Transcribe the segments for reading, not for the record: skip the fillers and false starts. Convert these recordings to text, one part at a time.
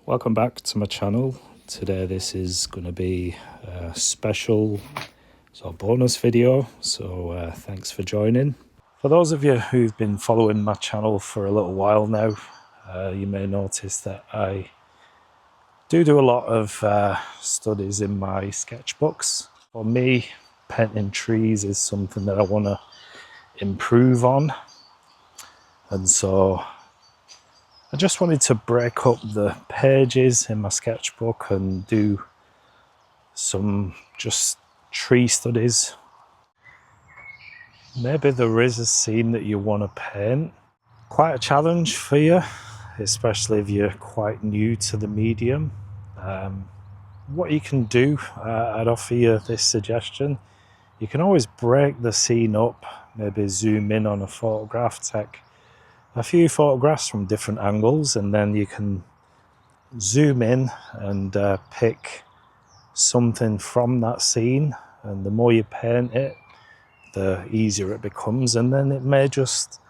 Welcome back to my channel. Today this is going to be a special bonus video, so thanks for joining. For those of you who've been following my channel for a little while now, you may notice that I do a lot of studies in my sketchbooks. For me, painting trees is something that I want to improve on, and so I just wanted to break up the pages in my sketchbook and do some just tree studies. Maybe there is a scene that you want to paint. Quite a challenge for you, especially if you're quite new to the medium. What you can do, I'd offer you this suggestion. You can always break the scene up, maybe zoom in on a photograph, take a few photographs from different angles, and then you can zoom in and pick something from that scene, and the more you paint it, the easier it becomes, and then it may just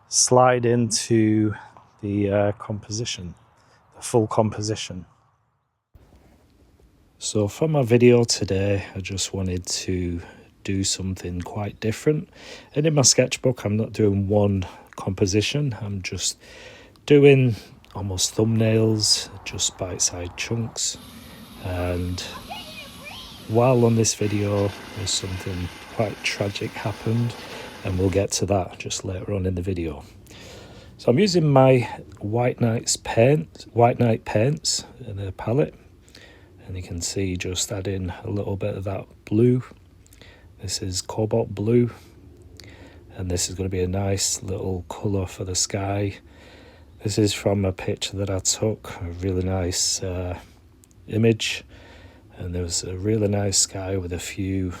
slide into the composition, the full composition. So for my video today, I just wanted to do something quite different, and in my sketchbook I'm not doing one composition, I'm just doing almost thumbnails, just bite-sized chunks. And while on this video, there's something quite tragic happened, and we'll get to that just later on in the video. So I'm using my White Night paints in a palette, and you can see just adding a little bit of that blue. This is cobalt blue, and this is going to be a nice little colour for the sky. This is from a picture that I took, a really nice image, and there was a really nice sky with a few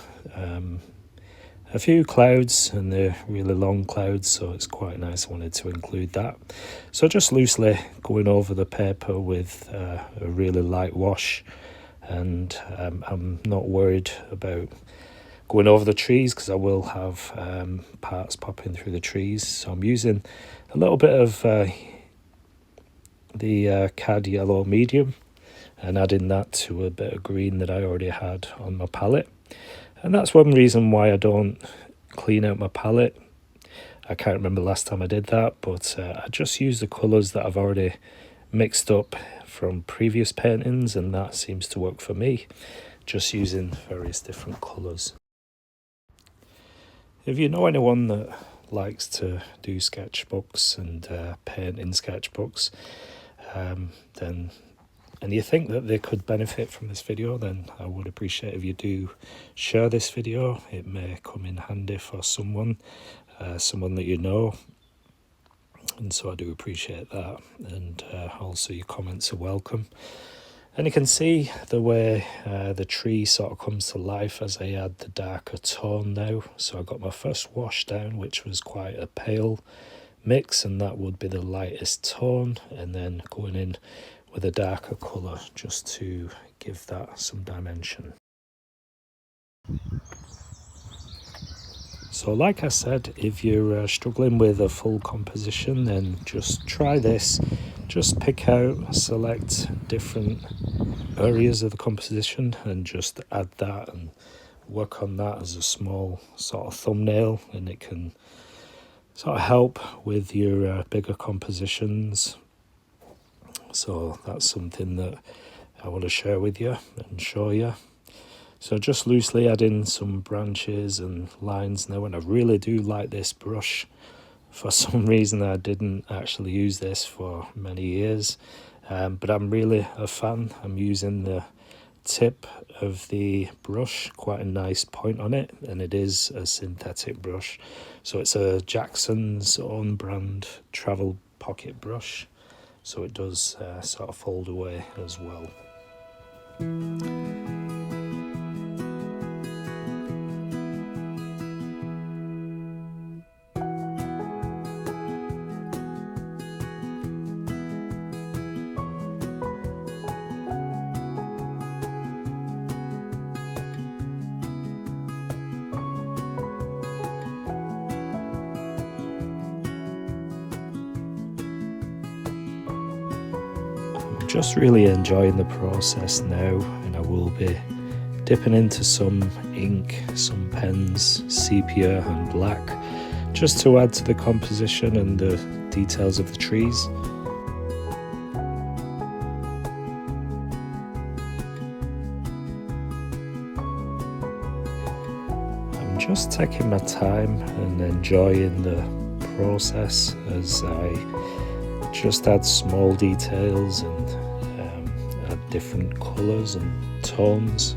clouds, and they're really long clouds, so it's quite nice. I wanted to include that. So just loosely going over the paper with a really light wash, and I'm not worried about going over the trees because I will have parts popping through the trees. So I'm using a little bit of the cad yellow medium and adding that to a bit of green that I already had on my palette. And that's one reason why I don't clean out my palette. I can't remember the last time I did that, but I just use the colours that I've already mixed up from previous paintings, and that seems to work for me, just using various different colours. If you know anyone that likes to do sketchbooks and paint in sketchbooks, then and you think that they could benefit from this video, then I would appreciate if you do share this video. It may come in handy for someone that you know, and so I do appreciate that. And also your comments are welcome. And you can see the way the tree sort of comes to life as I add the darker tone now. So I got my first wash down, which was quite a pale mix, and that would be the lightest tone, and then going in with a darker colour just to give that some dimension. So like I said, if you're struggling with a full composition, then just try this. Just pick out, select different areas of the composition and just add that and work on that as a small sort of thumbnail, and it can sort of help with your bigger compositions. So that's something that I want to share with you and show you. So just loosely adding some branches and lines now, and I really do like this brush. For some reason I didn't actually use this for many years, but I'm really a fan. I'm using the tip of the brush, quite a nice point on it, and it is a synthetic brush. So it's a Jackson's own brand travel pocket brush, so it does sort of fold away as well. just really enjoying the process now, and I will be dipping into some ink, some pens, sepia and black, just to add to the composition and the details of the trees. I'm just taking my time and enjoying the process as I just add small details and add different colours and tones.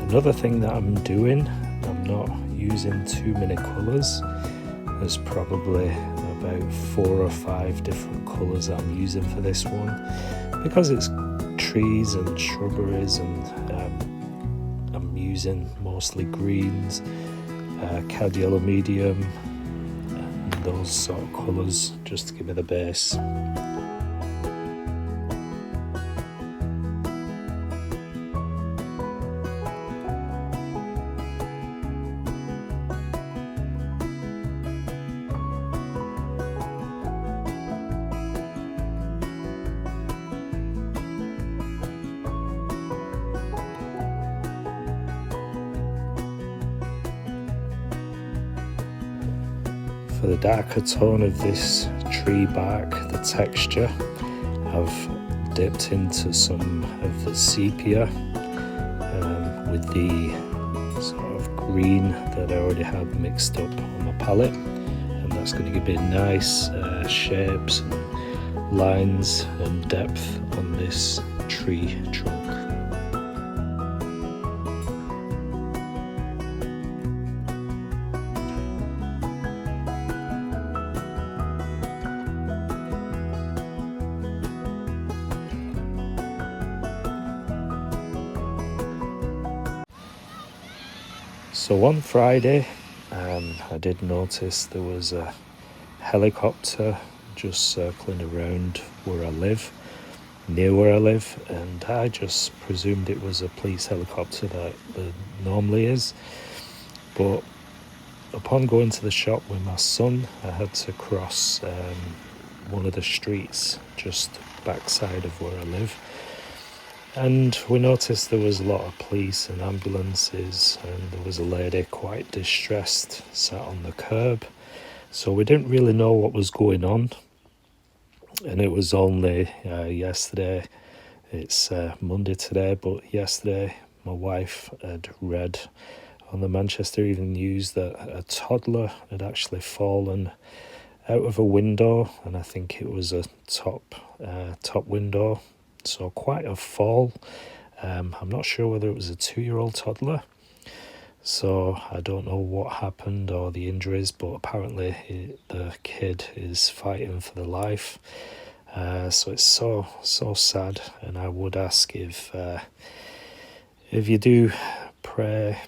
Another thing that I'm doing, I'm not using too many colours. There's probably about 4 or 5 different colours I'm using for this one, because it's trees and shrubberies, and I'm using mostly greens, cad yellow medium, and those sort of colours just to give me the base. For the darker tone of this tree bark, the texture, I've dipped into some of the sepia with the sort of green that I already had mixed up on my palette, and that's going to give me nice shapes and lines and depth on this tree trunk. So on Friday, I did notice there was a helicopter just circling around where I live, near where I live, and I just presumed it was a police helicopter that there normally is. But upon going to the shop with my son, I had to cross one of the streets just backside of where I live. And we noticed there was a lot of police and ambulances, and there was a lady quite distressed sat on the curb. So we didn't really know what was going on. And it was only yesterday, it's Monday today, but yesterday my wife had read on the Manchester Evening News that a toddler had actually fallen out of a window, and I think it was a top window. So quite a fall. I'm not sure whether it was a 2-year-old toddler. So I don't know what happened or the injuries, but apparently the kid is fighting for their life. So it's so sad, and I would ask if you do pray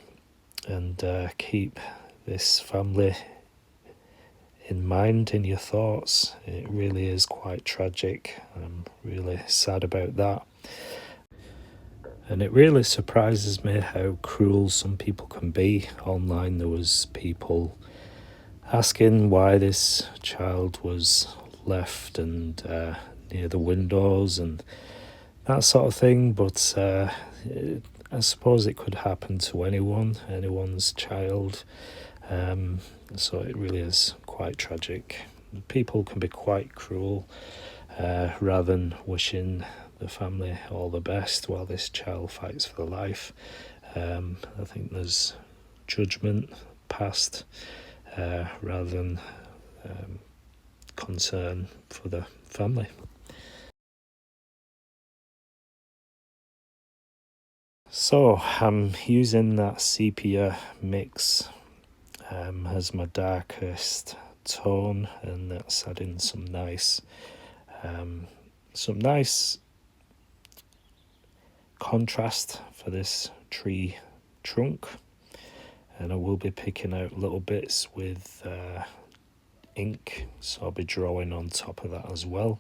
and keep this family in mind, in your thoughts. It really is quite tragic. I'm really sad about that. And it really surprises me how cruel some people can be. Online there was people asking why this child was left and near the windows and that sort of thing, but I suppose it could happen to anyone's child. So it really is quite tragic. People can be quite cruel, rather than wishing the family all the best while this child fights for their life. I think there's judgment passed rather than concern for the family. So I'm using that sepia mix as my darkest tone, and that's adding some nice contrast for this tree trunk. And I will be picking out little bits with ink, so I'll be drawing on top of that as well.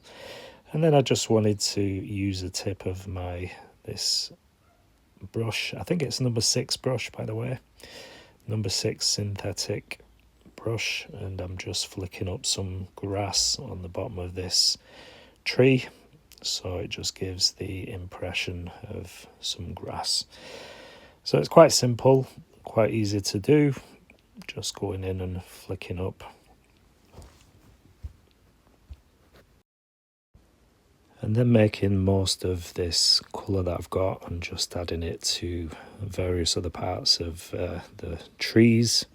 And then I just wanted to use the tip of this brush. I think it's number 6 brush, by the way. Number 6 synthetic brush, and I'm just flicking up some grass on the bottom of this tree, so it just gives the impression of some grass. So it's quite simple, quite easy to do, just going in and flicking up. And then making most of this colour that I've got and just adding it to various other parts of the trees.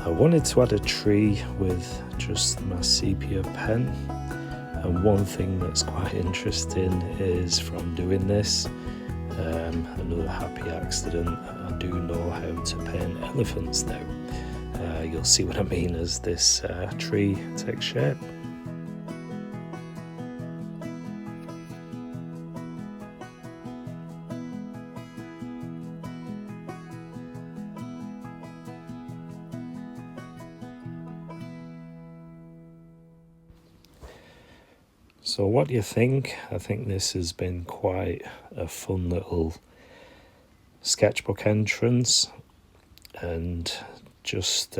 I wanted to add a tree with just my sepia pen, and one thing that's quite interesting is from doing this, another happy accident, I do know how to paint elephants now. You'll see what I mean as this tree takes shape. So what do you think? I think this has been quite a fun little sketchbook entrance, and just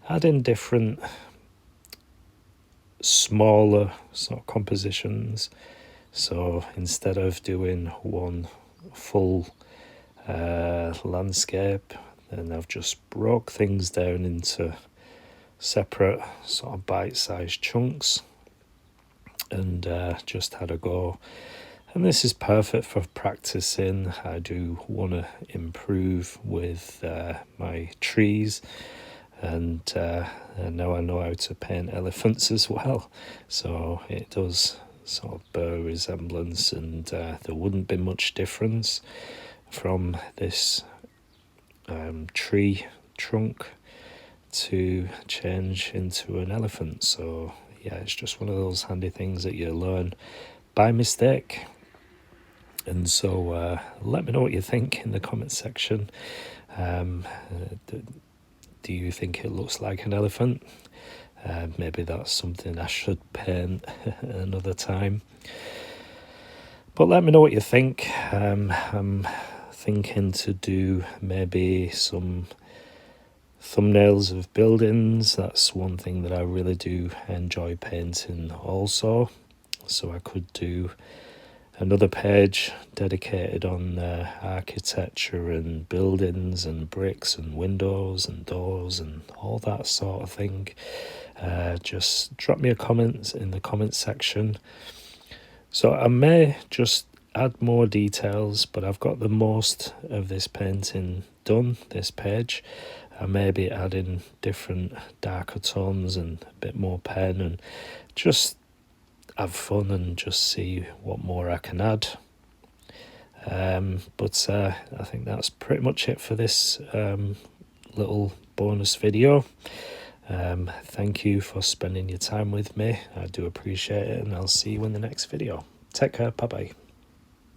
adding different smaller sort of compositions. So instead of doing one full landscape, then I've just broke things down into separate sort of bite-sized chunks, and just had a go. And this is perfect for practicing. I do want to improve with my trees, and now I know how to paint elephants as well, so it does sort of bear resemblance, and there wouldn't be much difference from this tree trunk to change into an elephant. So yeah, it's just one of those handy things that you learn by mistake. And so let me know what you think in the comment section. Do you think it looks like an elephant? Maybe that's something I should paint another time. But let me know what you think. I'm thinking to do maybe some thumbnails of buildings. That's one thing that I really do enjoy painting also. So I could do another page dedicated on architecture and buildings and bricks and windows and doors and all that sort of thing. Just drop me a comment in the comment section. So I may just add more details, but I've got the most of this painting done, this page. I may be adding different darker tones and a bit more pen and just have fun and just see what more I can add. But I think that's pretty much it for this little bonus video. Thank you for spending your time with me. I do appreciate it, and I'll see you in the next video. Take care. Bye bye.